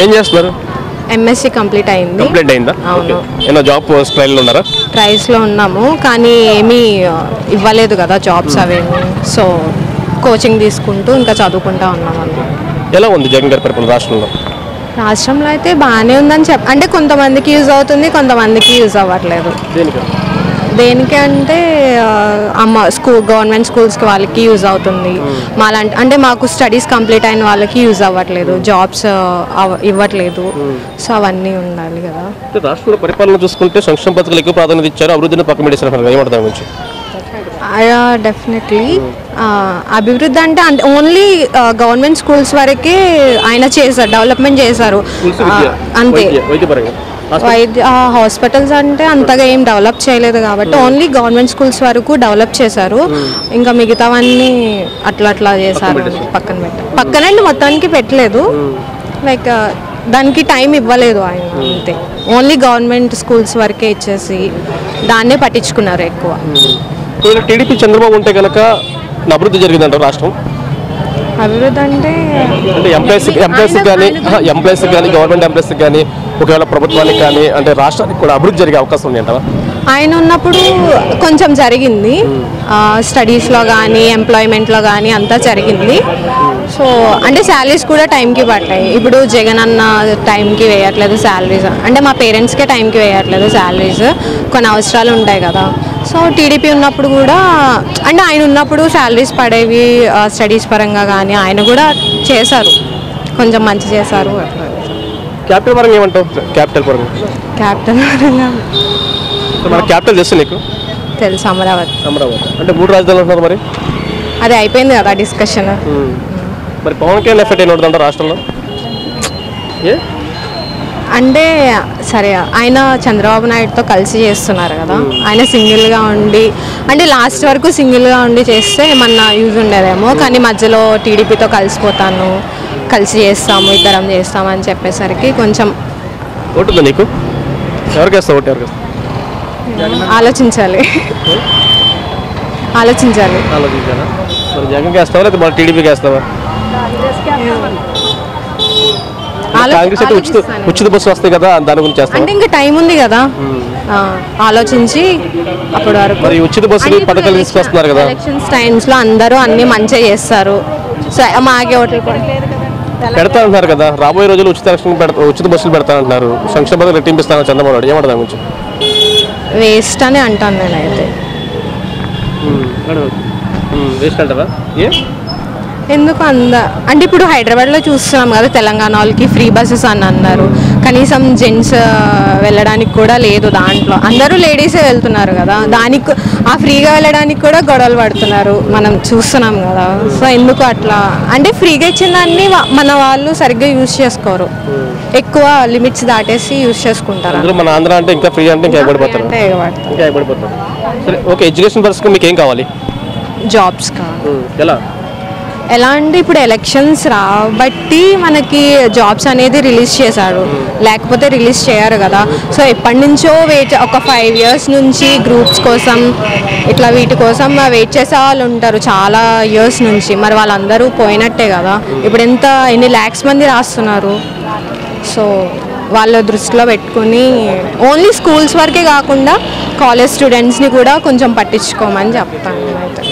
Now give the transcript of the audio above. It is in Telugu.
ఏం చేస్తున్నారు? ఎంఎస్సీ కంప్లీట్ అయింది. కంప్లీట్ అయిందా? అవును. ఏమైనా జాబ్ ట్రైల్లో ఉన్నారా? ట్రైల్స్లో ఉన్నాము కానీ ఏమీ ఇవ్వలేదు కదా జాబ్స్ అవేమి. సో కోచింగ్ తీసుకుంటూ ఇంకా చదువుకుంటా ఉన్నాము. ఎలా ఉంది జగన్ గారి పరిపాలన రాష్ట్రంలో? రాష్ట్రంలో అయితే బాగానే ఉందని అంటే కొంతమందికి యూజ్ అవుతుంది, కొంతమందికి యూజ్ అవ్వట్లేదు. దేనికంటే గవర్నమెంట్ స్కూల్స్కి వాళ్ళకి యూజ్ అవుతుంది. అంటే మాకు స్టడీస్ కంప్లీట్ అయిన వాళ్ళకి యూజ్ అవ్వట్లేదు, జాబ్స్ ఇవ్వట్లేదు. సో అవన్నీ ఉండాలి కదా. రాష్ట్రంలో పరిపాలన చూసుకుంటే సంక్షేమ పథకాలు ఎక్కువ ప్రాధాన్యత ఇచ్చారు, అభివృద్ధిని పక్కన పెట్టేసారు. ఏమంటారు గురించి? డెఫినెట్లీ అభివృద్ధి అంటే ఓన్లీ గవర్నమెంట్ స్కూల్స్ వరకే ఆయన చేశారు, డెవలప్మెంట్ చేశారు అంతే. హాస్పిటల్స్ అంటే అంతగా ఏం డెవలప్ చేయలేదు కాబట్టి ఓన్లీ గవర్నమెంట్ స్కూల్స్ వరకు డెవలప్ చేశారు. ఇంకా మిగతావన్నీ అట్లా అట్లా చేశారు, పక్కనండి మొత్తానికి పెట్టలేదు. లైక్ దానికి టైం ఇవ్వలేదు ఆయన అంతే. ఓన్లీ గవర్నమెంట్ స్కూల్స్ వరకే ఇచ్చేసి దాన్నే పట్టించుకున్నారు ఎక్కువ. టీడీపీ చంద్రబాబు ఉంటే కనుక అభివృద్ధి జరిగిందంటారు రాష్ట్రం? అభివృద్ధి అంటే ఎంప్లాయీస్ కానీ గవర్నమెంట్ ఎంప్లాయీస్ కానీ ఒకవేళ ప్రభుత్వానికి కానీ అంటే రాష్ట్రానికి కూడా అభివృద్ధి జరిగే అవకాశం ఉంది అంటారా? ఆయన ఉన్నప్పుడు కొంచెం జరిగింది, స్టడీస్లో కానీ ఎంప్లాయ్మెంట్లో కానీ అంతా జరిగింది. సో అంటే శాలరీస్ కూడా టైంకి పట్టాయి. ఇప్పుడు జగన్ అన్న టైంకి వేయట్లేదు శాలరీస్, అంటే మా పేరెంట్స్కే టైంకి వేయట్లేదు శాలరీస్, కొన్ని అవసరాలు ఉంటాయి కదా. సో టీడీపీ ఉన్నప్పుడు కూడా అంటే ఆయన ఉన్నప్పుడు శాలరీస్ పడేవి, స్టడీస్ పరంగా కానీ ఆయన కూడా చేశారు, కొంచెం మంచి చేశారు. క్యాపిటల్ పరంగా ఏమంటావు? క్యాపిటల్ పరంగా మన క్యాపిటల్ తెలుసు నీకు? తెలుసు, అమరావతి. అంటే 3 రాజధానులు అంటున్నారు, మరి అది అయిపోయింది కదా డిస్కషన్. మరి పవన్ కళ్యాణ్ ఎఫెక్ట్ అయిన ఉంటుందంట రాష్ట్రంలో? అంటే సరే ఆయన చంద్రబాబు నాయుడుతో కలిసి చేస్తున్నారు కదా, ఆయన సింగిల్గా ఉండి అంటే లాస్ట్ వరకు సింగిల్గా ఉండి చేస్తే ఏమన్నా యూజ్ ఉండేదేమో. కానీ మధ్యలో టీడీపీతో కలిసి చేస్తాము, ఇద్దరం చేస్తామని చెప్పేసరికి కొంచెం ఓటుందా నీకు? ఎవరికి వేస్తావు ఓటు? ఎవరికి? ఆలోచించాలి. జగన్కి వేస్తావా లేదా మన టీడీపీకి వేస్తావా? కాంగ్రెస్ అయితే ఉచిత బస్సు వస్తాయి కదా, దాని గురించి చేస్తాం అంటే ఇంకా టైం ఉంది కదా, ఆలోచించి అప్పటి వరకు. మరి ఉచిత బస్సు పథకాలు తీసుకొస్తున్నారు కదా, ఎలక్షన్స్ టైమ్స్లో అందరూ అన్ని మంచిగా చేస్తారు. సో మాకే ఓట్లు పెడతా అంటున్నారు కదా, రాబోయే రోజులు ఉచిత బస్సులు పెడతా అంటున్నారు, సంక్షేమ పథకాలు రెట్టింపిస్తాను చంద్రబాబు నాయుడు, ఏమంటారు దాని గురించి? వేస్ట్ అని అంటాను నేనైతే. వేస్ట్ అంటారా? ఎందుకు అంటే ఇప్పుడు హైదరాబాద్లో చూస్తున్నాం కదా, తెలంగాణ వాళ్ళకి ఫ్రీ బస్సెస్ అని అన్నారు, కనీసం జెంట్స్ వెళ్ళడానికి కూడా లేదు దాంట్లో, అందరూ లేడీసే వెళ్తున్నారు కదా, దానికి ఆ ఫ్రీగా వెళ్ళడానికి కూడా గొడవలు పడుతున్నారు, మనం చూస్తున్నాం కదా. సో ఎందుకు అట్లా అంటే ఫ్రీగా ఇచ్చిన దాన్ని మన వాళ్ళు సరిగ్గా యూజ్ చేసుకోరు, ఎక్కువ లిమిట్స్ దాటేసి యూజ్ చేసుకుంటారు. మన ఆంధ్ర అంటే ఇంకా ఫ్రీ అంటే ఇంకా ఎగబడిపోతారు. ఓకే, ఎడ్యుకేషన్ పర్సన్ మీకు ఏం కావాలి? జాబ్స్ కావాలి. ఎలా అంటే ఇప్పుడు ఎలక్షన్స్ రాబట్టి మనకి జాబ్స్ అనేది రిలీజ్ చేశాడు, లేకపోతే రిలీజ్ చేయరు కదా. సో ఎప్పటి నుంచో ఒక 5 years నుంచి గ్రూప్స్ కోసం ఇట్లా వీటి కోసం వెయిట్ చేసే వాళ్ళు ఉంటారు చాలా ఇయర్స్ నుంచి. మరి వాళ్ళందరూ పోయినట్టే కదా. ఇప్పుడు ఎన్ని lakhs మంది రాస్తున్నారు. సో వాళ్ళ దృష్టిలో పెట్టుకుని ఓన్లీ స్కూల్స్ వరకే కాకుండా కాలేజ్ స్టూడెంట్స్ని కూడా కొంచెం పట్టించుకోమని చెప్తాను అయితే.